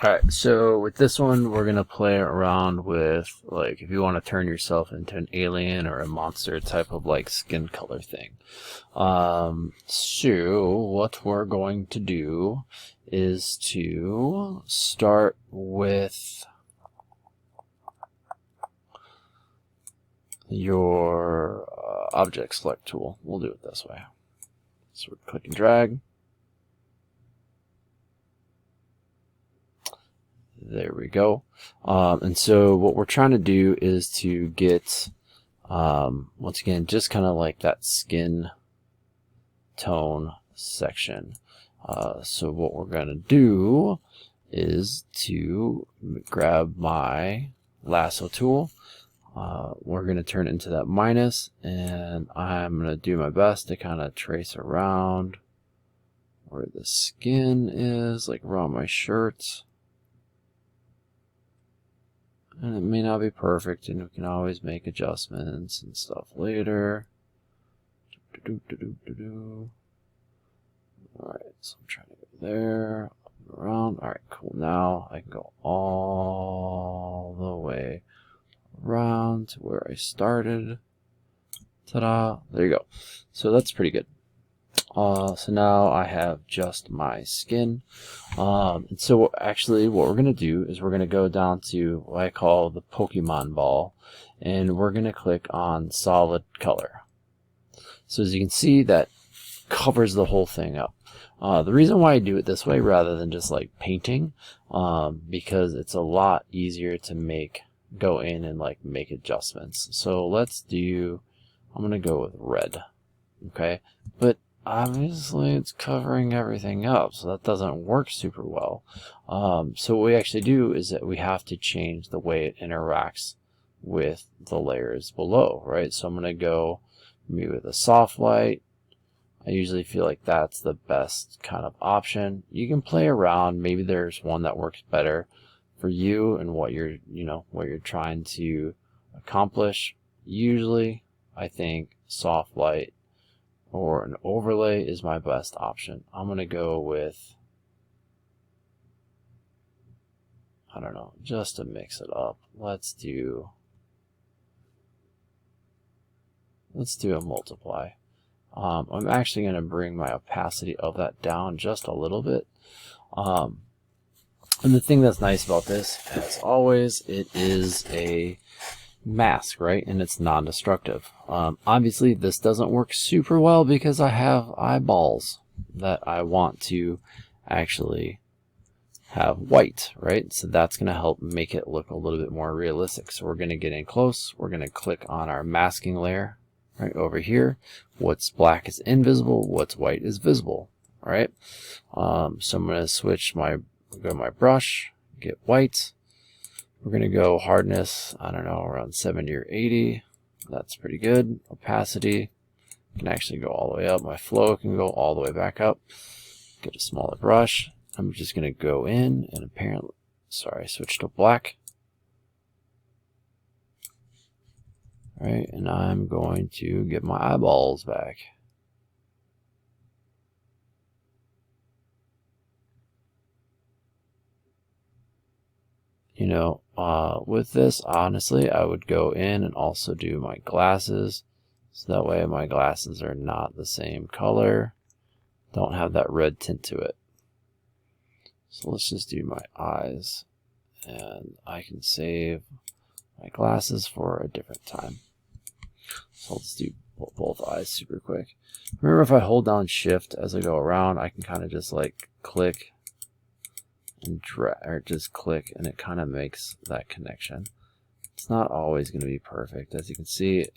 Alright, so with this one, we're gonna play around with, like, if you want to turn yourself into an alien or a monster type of, like, skin color thing. So what we're going to do is to start with your object select tool. We'll do it this way. So we're click and drag. There we go. And so what we're trying to do is to get, once again, just kind of like that skin tone section. So what we're going to do is to grab my lasso tool. We're going to turn it into that minus, and I'm going to do my best to kind of trace around where the skin is, like around my shirt. And it may not be perfect, and we can always make adjustments and stuff later. Alright, so I'm trying to go there, around. Alright, cool. Now I can go all the way around to where I started. Ta-da! There you go. So that's pretty good. So now I have just my skin. And so actually what we're going to do is we're going to go down to what I call the Pokemon ball, and we're going to click on solid color. So as you can see, that covers the whole thing up. The reason why I do it this way rather than just like painting, because it's a lot easier to go in and like make adjustments. So let's do, I'm going to go with red. Okay, but obviously it's covering everything up, so that doesn't work super well. So what we actually do is that we have to change the way it interacts with the layers below, right? So I'm going to go maybe with a soft light. I usually feel like that's the best kind of option. You can play around. Maybe there's one that works better for you and what you're, what you're trying to accomplish. Usually, I think soft light or an overlay is my best option. I'm going to go with, I don't know, just to mix it up. Let's do a multiply. I'm actually going to bring my opacity of that down just a little bit. And the thing that's nice about this, as always, it is a mask, right? And it's non-destructive. Obviously this doesn't work super well because I have eyeballs that I want to actually have white, right? So that's going to help make it look a little bit more realistic. So we're going to get in close. We're going to click on our masking layer right over here. What's black is invisible, what's white is visible. All right. So I'm going to go to my brush, get white. We're going to go hardness, I don't know, around 70 or 80. That's pretty good. Opacity can actually go all the way up. My flow can go all the way back up. Get a smaller brush. I'm just going to go in and apparently, switch to black. All right, and I'm going to get my eyeballs back. With this, honestly, I would go in and also do my glasses. So that way my glasses are not the same color. Don't have that red tint to it. So let's just do my eyes. And I can save my glasses for a different time. So let's do both eyes super quick. Remember, if I hold down shift as I go around, I can kind of just like click and drag, or just click, and it kind of makes that connection. It's not always going to be perfect. As you can see,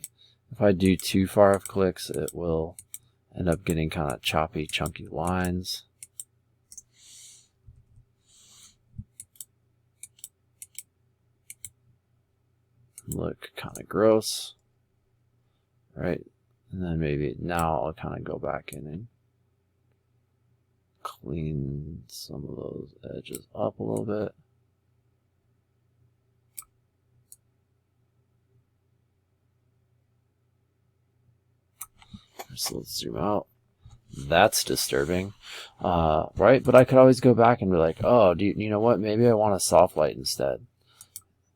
if I do too far of clicks, it will end up getting kind of choppy, chunky lines. Look kind of gross, right? And then maybe now I'll kind of go back in and clean some of those edges up a little bit. So let's zoom out. That's disturbing, right? But I could always go back and be like, oh, you know what? Maybe I want a soft light instead.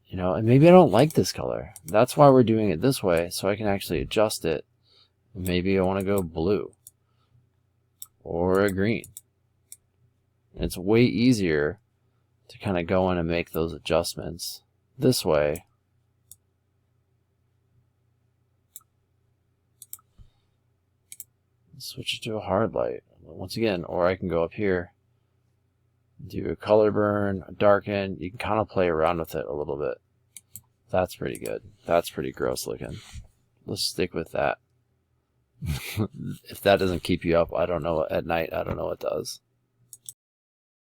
You know, and maybe I don't like this color. That's why we're doing it this way, so I can actually adjust it. Maybe I want to go blue or a green. And it's way easier to kind of go in and make those adjustments this way. Switch it to a hard light once again, or I can go up here, do a color burn, a darken. You can kind of play around with it a little bit. That's pretty good. That's pretty gross looking. Let's stick with that. If that doesn't keep you up, I don't know, at night, I don't know what does.